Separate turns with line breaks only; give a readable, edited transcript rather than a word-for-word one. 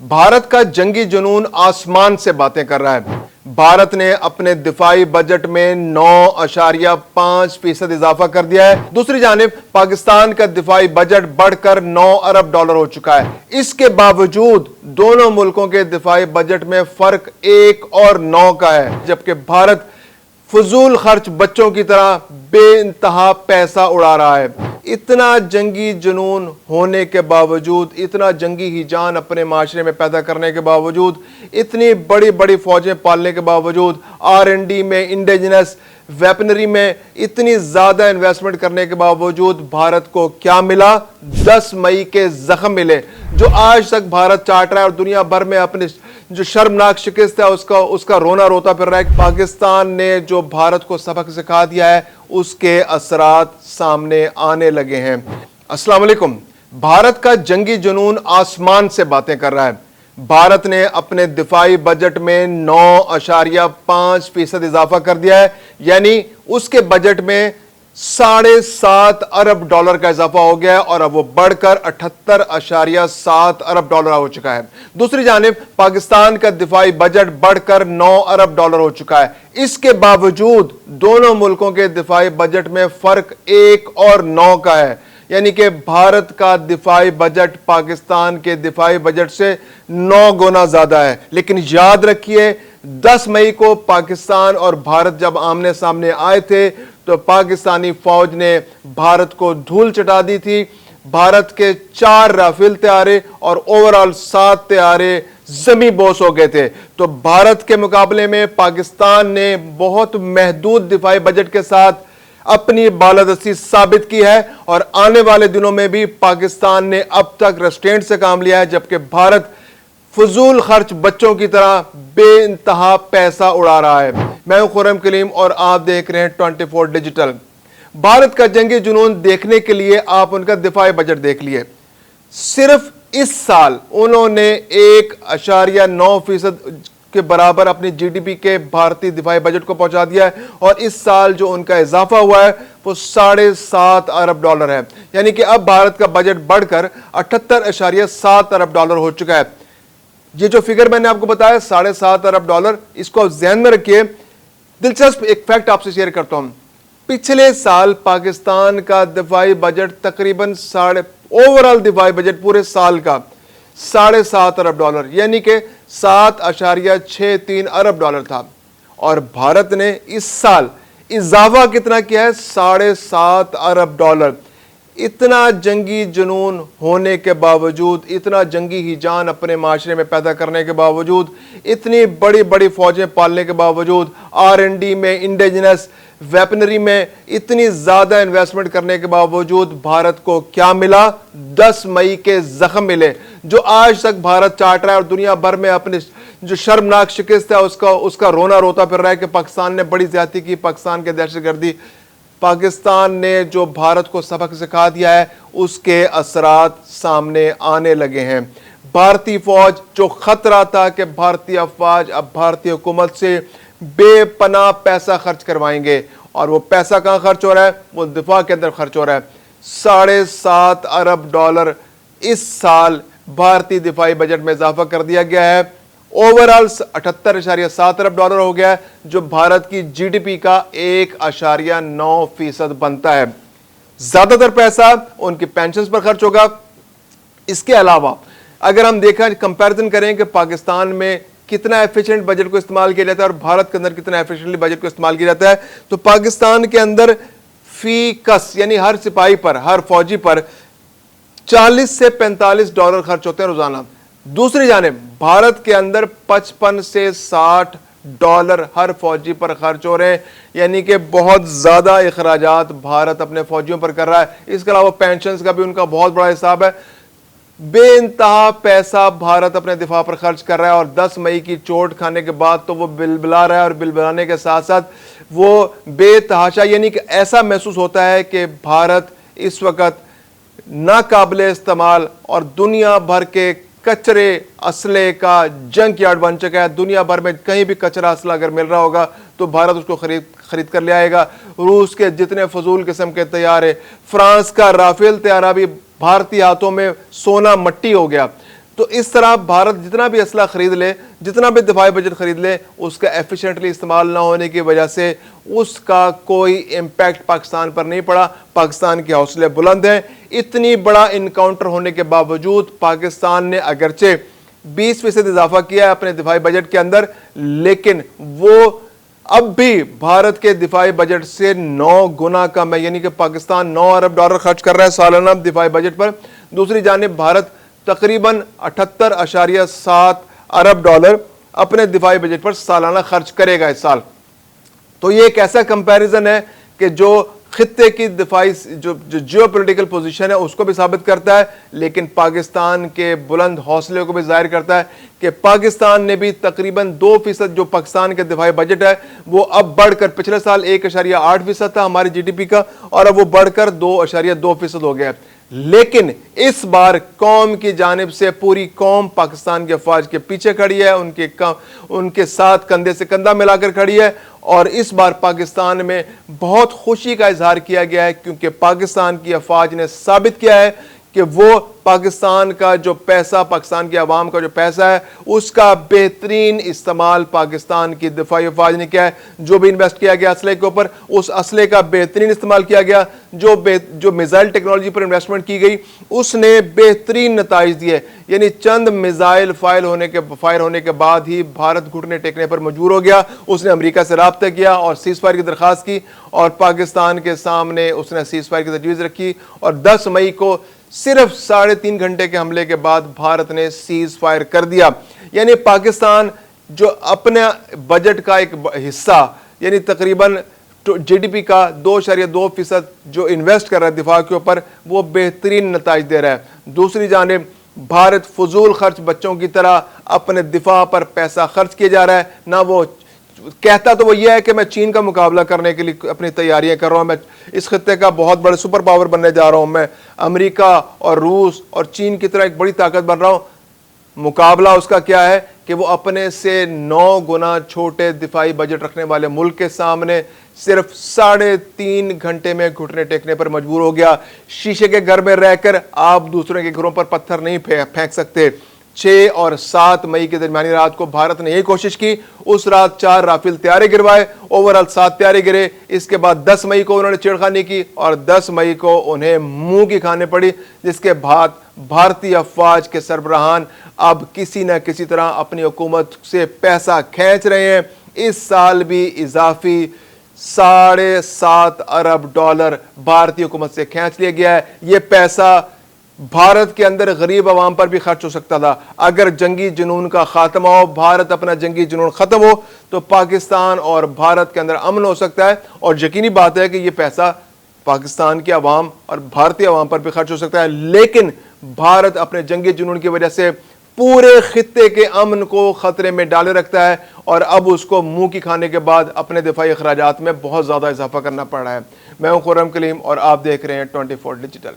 भारत का जंगी जुनून आसमान से बातें कर रहा है। भारत ने अपने दिफाई बजट में 9.5% इजाफा कर दिया है। दूसरी जानिब पाकिस्तान का दिफाई बजट बढ़कर 9 अरब डॉलर हो चुका है। इसके बावजूद दोनों मुल्कों के दिफाई बजट में फर्क 1 और 9 का है, जबकि भारत फजूल खर्च बच्चों की तरह बेइंतहा पैसा उड़ा रहा है। इतना जंगी जुनून होने के बावजूद, इतना जंगी हिजान अपने माशरे में पैदा करने के बावजूद, इतनी बड़ी बड़ी फौजें पालने के बावजूद, R&D में, इंडिजिनस वेपनरी में इतनी ज्यादा इन्वेस्टमेंट करने के बावजूद भारत को क्या मिला? 10 मई के जख्म मिले जो आज तक भारत चाट रहा है और दुनिया भर में अपने जो शर्मनाक शिकस्त है उसका रोना रोता फिर रहा है। पाकिस्तान ने जो भारत को सबक सिखा दिया है उसके असरात सामने आने लगे हैं। अस्सलाम वालेकुम। भारत का जंगी जुनून आसमान से बातें कर रहा है। भारत ने अपने दिफाई बजट में 9.5% इजाफा कर दिया है, यानी उसके बजट में 7.5 अरब डॉलर का इजाफा हो गया है और अब वो बढ़कर 78.7 अरब डॉलर हो चुका है। दूसरी जानिब पाकिस्तान का दिफाई बजट बढ़कर 9 अरब डॉलर हो चुका है। इसके बावजूद दोनों मुल्कों के दिफाई बजट में फर्क 1 और 9 का है, यानी कि भारत का दिफाई बजट पाकिस्तान के दिफाई बजट से 9 गुना ज्यादा है। लेकिन याद रखिए, 10 मई को पाकिस्तान और भारत जब आमने सामने आए थे तो पाकिस्तानी फौज ने भारत को धूल चटा दी थी। भारत के 4 राफेल तैयारे और ओवरऑल 7 तैयारे जमी बोस हो गए थे। तो भारत के मुकाबले में पाकिस्तान ने बहुत महदूद दिफाई बजट के साथ अपनी बालादस्ती साबित की है और आने वाले दिनों में भी पाकिस्तान ने अब तक रेस्ट्रेंट से काम लिया है, जबकि भारत फजूल खर्च बच्चों की तरह बेइंतहा पैसा उड़ा रहा है। मैं हूं खुर्रम कलीम और आप देख रहे हैं 24 डिजिटल। भारत का जंगी जुनून देखने के लिए आप उनका दिफाई बजट देख लिए। सिर्फ इस साल उन्होंने 1.9% के बराबर अपनी जीडीपी के भारतीय दिफाई बजट को पहुंचा दिया है और इस साल जो उनका इजाफा हुआ है वो 7.5 अरब डॉलर है, यानी कि अब भारत का बजट बढ़कर 78.7 अरब डॉलर हो चुका है। ये जो फिगर मैंने आपको बताया 7.5 अरब डॉलर, इसको आप ध्यान में रखिए। दिलचस्प एक फैक्ट आपसे शेयर करता हूं। पिछले साल पाकिस्तान का दिफाई बजट तकरीबन ओवरऑल दिफाई बजट पूरे साल का 7.5 अरब डॉलर, यानी कि 7.63 अरब डॉलर था और भारत ने इस साल इजाफा कितना किया है? 7.5 अरब डॉलर। इतना जंगी जुनून होने के बावजूद, इतना जंगी हिजान अपने माशरे में पैदा करने के बावजूद, इतनी बड़ी बड़ी फौजें पालने के बावजूद, R&D में, इंडिजिनस वेपनरी में इतनी ज्यादा इन्वेस्टमेंट करने के बावजूद भारत को क्या मिला? 10 मई के जख्म मिले जो आज तक भारत चाट रहा है और दुनिया भर में अपने जो शर्मनाक शिकस्त है उसका रोना रोता फिर रहा है कि पाकिस्तान ने बड़ी ज्यादती की, पाकिस्तान के दहशतगर्दी। पाकिस्तान ने जो भारत को सबक सिखा दिया है उसके असरात सामने आने लगे हैं। भारतीय फौज जो खतरा था कि भारतीय अफवाज अब भारतीय हुकूमत से बेपनाह पैसा खर्च करवाएंगे, और वो पैसा कहां खर्च हो रहा है? वो दिफा के अंदर खर्च हो रहा है। 7.5 अरब डॉलर इस साल भारतीय दिफाई बजट में इजाफा कर दिया गया है। ओवरऑल 78.7 अरब डॉलर हो गया है, जो भारत की जीडीपी का 1.9% बनता है। ज्यादातर पैसा उनकी पेंशन पर खर्च होगा। इसके अलावा अगर हम देखें, कंपैरिजन करें कि पाकिस्तान में कितना एफिशिएंट बजट को इस्तेमाल किया जाता है और भारत के अंदर कितना एफिशिएंटली बजट को इस्तेमाल किया जाता है, तो पाकिस्तान के अंदर फी कस, यानी हर सिपाही पर, हर फौजी पर 40 से 45 डॉलर खर्च होते हैं रोजाना। दूसरी जानिब भारत के अंदर 55 से 60 डॉलर हर फौजी पर खर्च हो रहे हैं, यानी कि बहुत ज्यादा अखराजात भारत अपने फौजियों पर कर रहा है। इसके अलावा पेंशन का भी उनका बहुत बड़ा हिसाब है। बेइंतहा पैसा भारत अपने दिफा पर खर्च कर रहा है और 10 मई की चोट खाने के बाद तो वो बिलबिला रहा है और बिलबिलाने के साथ साथ वो बेतहाशा, यानी कि ऐसा महसूस होता है कि भारत इस वक्त नाकाबिले इस्तेमाल और दुनिया भर के कचरे असले का जंक यार्ड बन चुका है। दुनिया भर में कहीं भी कचरा असला अगर मिल रहा होगा तो भारत उसको खरीद कर ले आएगा। रूस के जितने फजूल किस्म के तैयारे, फ्रांस का राफेल तैयारा भी भारतीय हाथों में सोना मट्टी हो गया। تو اس طرح بھارت جتنا بھی اسلحہ خرید لے، جتنا بھی دفاعی بجٹ خرید لے، اس کا ایفیشینٹلی استعمال نہ ہونے کی وجہ سے اس کا کوئی امپیکٹ پاکستان پر نہیں پڑا۔ پاکستان کے حوصلے بلند ہیں۔ اتنی بڑا انکاؤنٹر ہونے کے باوجود پاکستان نے اگرچہ 20% اضافہ کیا ہے اپنے دفاعی بجٹ کے اندر، لیکن وہ اب بھی بھارت کے دفاعی بجٹ سے 9 گنا کم ہے، یعنی کہ پاکستان 9 ارب ڈالر خرچ کر رہا ہے سالانہ دفاعی بجٹ پر۔ دوسری جانب بھارت تقریباً 78.7 ارب ڈالر اپنے دفاعی بجٹ پر سالانہ خرچ کرے گا اس سال۔ تو یہ ایک ایسا کمپیریزن ہے کہ جو خطے کی دفاعی جو جیو پولیٹیکل پوزیشن ہے اس کو بھی ثابت کرتا ہے، لیکن پاکستان کے بلند حوصلے کو بھی ظاہر کرتا ہے کہ پاکستان نے بھی تقریباً 2% جو پاکستان کے دفاعی بجٹ ہے وہ اب بڑھ کر، پچھلے سال 1.8% تھا ہماری جی ڈی پی کا، اور اب وہ بڑھ کر 2.2% ہو گیا۔ لیکن اس بار قوم کی جانب سے پوری قوم پاکستان کے افواج کے پیچھے کھڑی ہے، ان کے ساتھ کندھے سے کندھا ملا کر کھڑی ہے، اور اس بار پاکستان میں بہت خوشی کا اظہار کیا گیا ہے، کیونکہ پاکستان کی افواج نے ثابت کیا ہے کہ وہ پاکستان کا جو پیسہ، پاکستان کی عوام کا جو پیسہ ہے، اس کا بہترین استعمال پاکستان کی دفاعی افواج نے کیا ہے۔ جو بھی انویسٹ کیا گیا اسلحے کے اوپر، اس اسلحے کا بہترین استعمال کیا گیا۔ جو میزائل ٹیکنالوجی پر انویسٹمنٹ کی گئی اس نے بہترین نتائج دیے، یعنی چند میزائل فائر ہونے کے بعد ہی بھارت گھٹنے ٹیکنے پر مجبور ہو گیا۔ اس نے امریکہ سے رابطہ کیا اور سیز فائر کی درخواست کی، اور پاکستان کے سامنے اس نے سیز فائر کی تجویز رکھی، اور 10 مئی کو صرف 3.5 گھنٹے کے حملے کے بعد بھارت نے سیز فائر کر دیا۔ یعنی پاکستان جو اپنے بجٹ کا ایک حصہ، یعنی تقریباً جی ڈی پی کا 2.2% جو انویسٹ کر رہا ہے دفاع کے اوپر، وہ بہترین نتائج دے رہا ہے۔ دوسری جانب بھارت فضول خرچ بچوں کی طرح اپنے دفاع پر پیسہ خرچ کیا جا رہا ہے، نہ وہ کہتا تو وہ یہ ہے کہ میں چین کا مقابلہ کرنے کے لیے اپنی تیاریاں کر رہا ہوں، میں اس خطے کا بہت بڑے سپر پاور بننے جا رہا ہوں، میں امریکہ اور روس اور چین کی طرح ایک بڑی طاقت بن رہا ہوں۔ مقابلہ اس کا کیا ہے کہ وہ اپنے سے 9 گنا چھوٹے دفاعی بجٹ رکھنے والے ملک کے سامنے صرف 3.5 گھنٹے میں گھٹنے ٹیکنے پر مجبور ہو گیا۔ شیشے کے گھر میں رہ کر آپ دوسروں کے گھروں پر پتھر نہیں پھینک سکتے۔ 6 اور 7 مئی کے درمیانی رات کو بھارت نے یہی کوشش کی، اس رات 4 رافیل طیارے گروائے، اوورآل 7 طیارے گرے۔ اس کے بعد 10 مئی کو انہوں نے چھیڑخانی کی، اور 10 مئی کو انہیں منہ کی کھانے پڑی، جس کے بعد بھارتی افواج کے سربراہان اب کسی نہ کسی طرح اپنی حکومت سے پیسہ کھینچ رہے ہیں۔ اس سال بھی اضافی 7.5 ارب ڈالر بھارتی حکومت سے کھینچ لیا گیا ہے۔ یہ پیسہ بھارت کے اندر غریب عوام پر بھی خرچ ہو سکتا تھا۔ اگر جنگی جنون کا خاتمہ ہو، بھارت اپنا جنگی جنون ختم ہو، تو پاکستان اور بھارت کے اندر امن ہو سکتا ہے، اور یقینی بات ہے کہ یہ پیسہ پاکستان کی عوام اور بھارتی عوام پر بھی خرچ ہو سکتا ہے۔ لیکن بھارت اپنے جنگی جنون کی وجہ سے پورے خطے کے امن کو خطرے میں ڈالے رکھتا ہے، اور اب اس کو منہ کی کھانے کے بعد اپنے دفاعی اخراجات میں بہت زیادہ اضافہ کرنا پڑ رہا ہے۔ میں ہوں خرم کلیم اور آپ دیکھ رہے ہیں 24 ڈیجیٹل۔